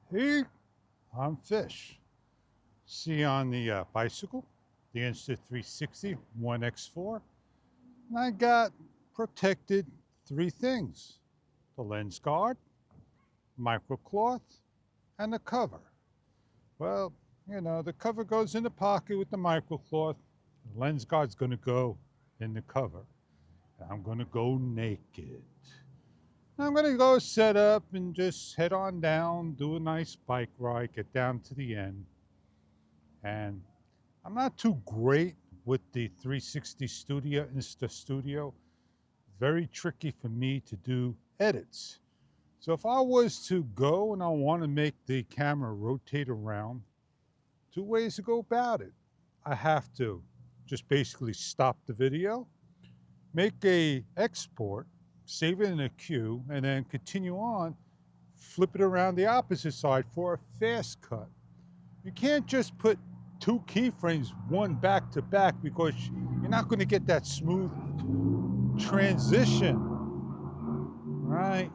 Hey, I'm Fish. See on the bicycle, the Insta 360 X4, and I got protected three things: the lens guard, microcloth, and the cover. Well, the cover goes in the pocket with the microcloth. The lens guard's going to go in the cover. And I'm going to go naked. I'm going to go set up and just head on down, do a nice bike ride, get down to the end. And I'm not too great with the 360 Studio, Insta Studio. Very tricky for me to do edits. So if I was to go and I want to make the camera rotate around, two ways to go about it. I have to just basically stop the video, make a export, save it in a queue, and then continue on, flip it around the opposite side for a fast cut. You can't just put two keyframes one back to back because you're not going to get that smooth transition, right?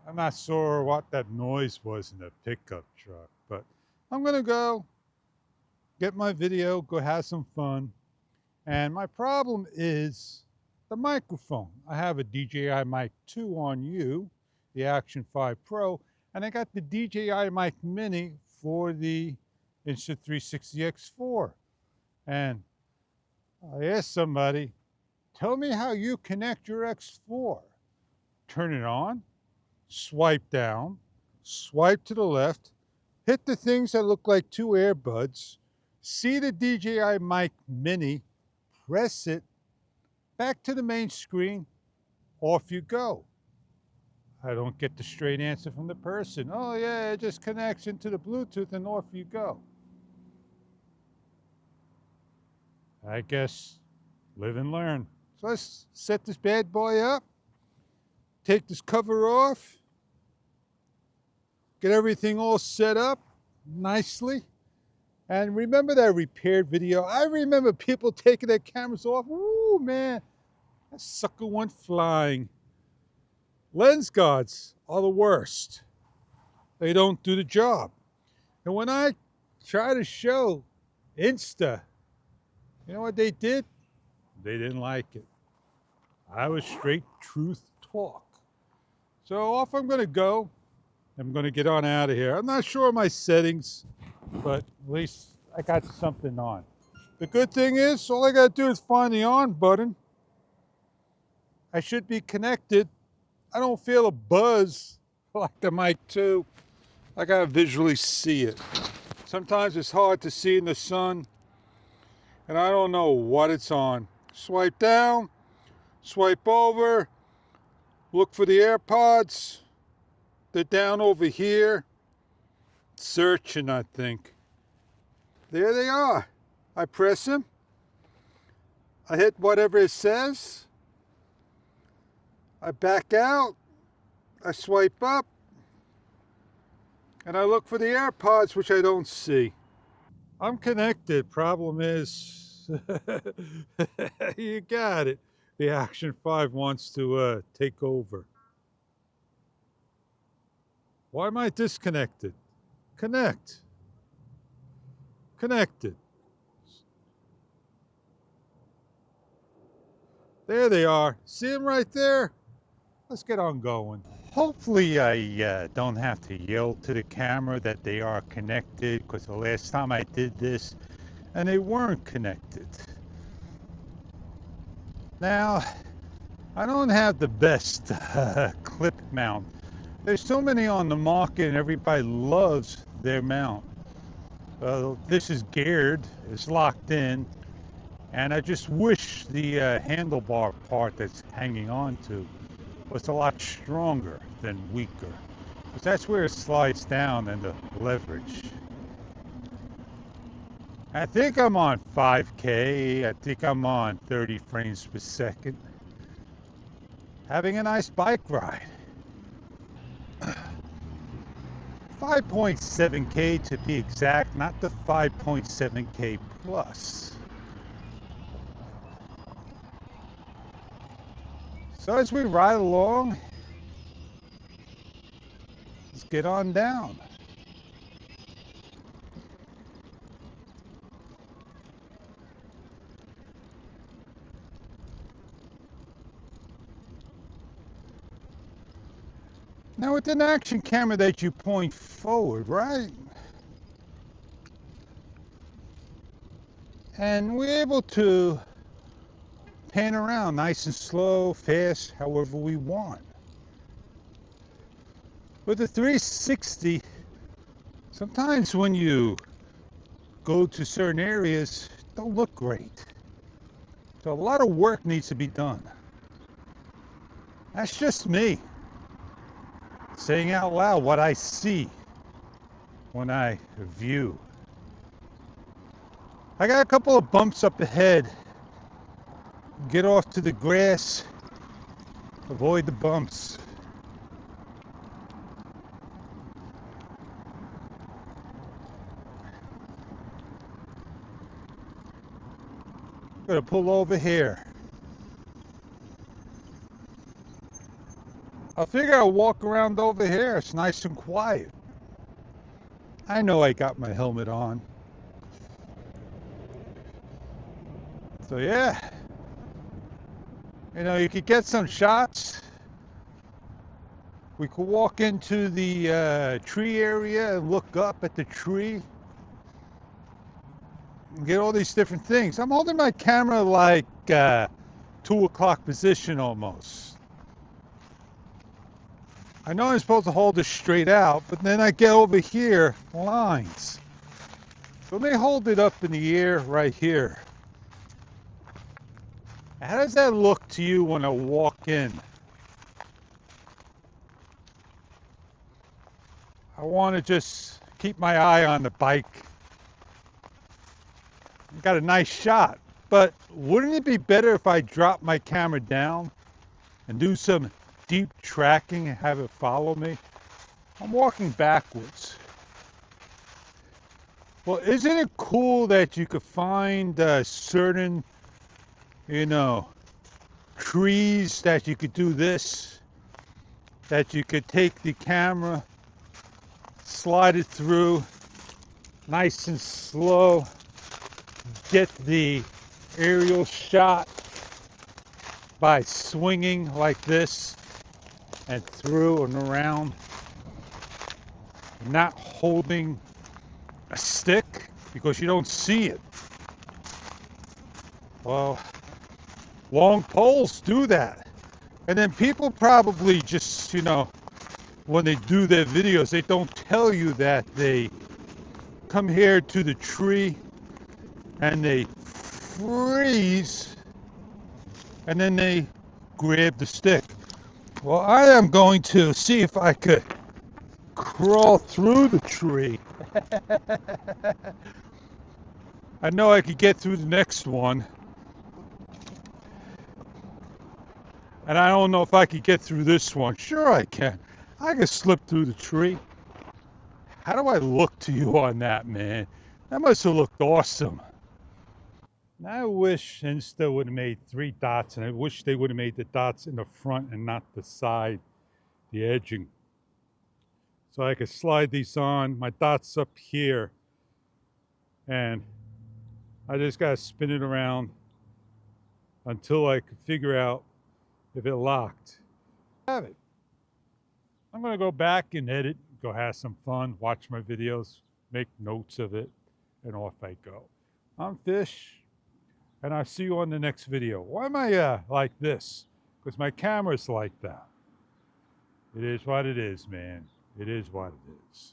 I'm not sure what that noise was in the pickup truck, but I'm going to go get my video, go have some fun. And my problem is the microphone. I have a DJI Mic 2 on you, the Action 5 Pro, and I got the DJI Mic Mini for the Insta360 X4. And I asked somebody, tell me how you connect your X4. Turn it on, swipe down, swipe to the left, hit the things that look like two earbuds, see the DJI Mic Mini, press it, back to the main screen, off you go. I don't get the straight answer from the person. Oh yeah, it just connects into the Bluetooth and off you go. I guess live and learn. So let's set this bad boy up, take this cover off, get everything all set up nicely. And remember that repaired video? I remember people taking their cameras off. Ooh, man, that sucker went flying. Lens guards are the worst. They don't do the job. And when I try to show Insta, you know what they did? They didn't like it. I was straight truth talk. So off I'm going to go. I'm going to get on out of here. I'm not sure of my settings, but at least I got something on. The good thing is, all I got to do is find the on button. I should be connected. I don't feel a buzz like the Mic 2. I got to visually see it. Sometimes it's hard to see in the sun, and I don't know what it's on. Swipe down, swipe over, look for the AirPods. They're down over here. Searching, I think. There they are. I press them. I hit whatever it says. I back out. I swipe up. And I look for the AirPods, which I don't see. I'm connected. Problem is, you got it. The Action 5 wants to take over. Why am I disconnected? Connect. Connected. There they are. See them right there? Let's get on going. Hopefully I don't have to yell to the camera that they are connected, because the last time I did this and they weren't connected. Now, I don't have the best clip mount. There's so many on the market and everybody loves their mount. This is geared, it's locked in, and I just wish the handlebar part that's hanging on to was a lot stronger than weaker, because that's where it slides down and the leverage. I think I'm on 5K. I think I'm on 30 frames per second. Having a nice bike ride. 5.7K to be exact, not the 5.7K plus. So as we ride along, Let's get on down. Now with an action camera that you point forward, right? And we're able to pan around nice and slow, fast, however we want. With the 360, sometimes when you go to certain areas, it don't look great. So a lot of work needs to be done. That's just me saying out loud what I see when I view. I got a couple of bumps up ahead. Get off to the grass, avoid the bumps. Gonna pull over here. I figure I'll walk around over here. It's nice and quiet. I know I got my helmet on. So yeah, you know, you could get some shots. We could walk into the tree area and look up at the tree and get all these different things. I'm holding my camera like 2 o'clock position almost. I know I'm supposed to hold it straight out, but then I get over here, lines. So let me hold it up in the air right here. How does that look to you when I walk in? I want to just keep my eye on the bike. Got a nice shot, but wouldn't it be better if I drop my camera down and do some deep tracking and have it follow me? I'm walking backwards. Well, isn't it cool that you could find certain, you know, trees that you could do this, that you could take the camera, slide it through nice and slow, get the aerial shot by swinging like this and through and around, not holding a stick because you don't see it. Well, long poles do that. And then people probably just, you know, when they do their videos, they don't tell you that they come here to the tree and they freeze and then they grab the stick. Well, I am going to see if I could crawl through the tree. I know I could get through the next one. And I don't know if I could get through this one. Sure I can. I can slip through the tree. How do I look to you on that, man? That must have looked awesome. I wish Insta would have made 3 dots, and I wish they would have made the dots in the front and not the side, the edging. So I could slide these on. My dot's up here, and I just gotta spin it around until I can figure out if it locked. Have it. I'm gonna go back and edit, go have some fun, watch my videos, make notes of it, and off I go. I'm Fish, and I'll see you on the next video. Why am I like this? Because my camera's like that. It is what it is, man. It is what it is.